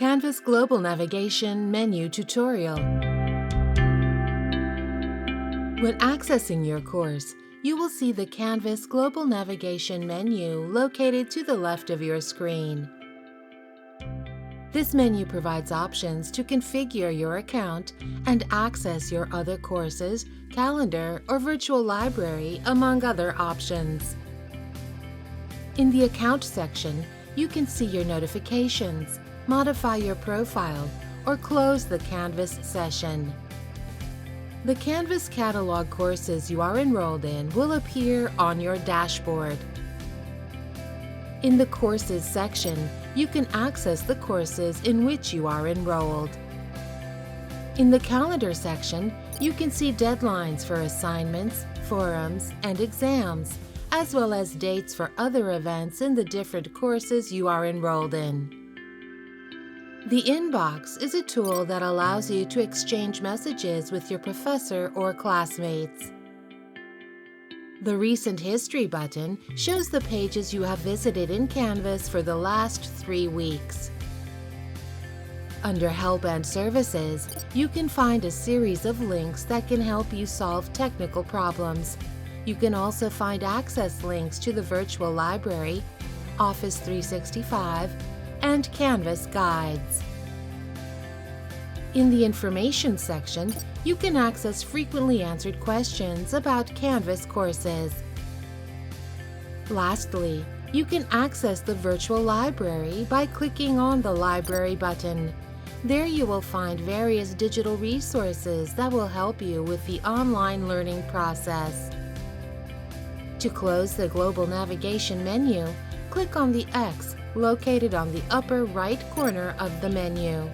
Canvas Global Navigation Menu Tutorial. When accessing your course, you will see the Canvas Global Navigation menu located to the left of your screen. This menu provides options to configure your account and access your other courses, calendar, or virtual library, among other options. In the Account section, you can see your notifications, modify your profile, or close the Canvas session. The Canvas catalog courses you are enrolled in will appear on your dashboard. In the Courses section, you can access the courses in which you are enrolled. In the Calendar section, you can see deadlines for assignments, forums, and exams, as well as dates for other events in the different courses you are enrolled in. The Inbox is a tool that allows you to exchange messages with your professor or classmates. The Recent History button shows the pages you have visited in Canvas for the last 3 weeks. Under Help and Services, you can find a series of links that can help you solve technical problems. You can also find access links to the virtual library, Office 365, and Canvas guides. In the Information section, you can access frequently answered questions about Canvas courses. Lastly, you can access the virtual library by clicking on the Library button. There you will find various digital resources that will help you with the online learning process. To close the Global Navigation menu, click on the X located on the upper right corner of the menu.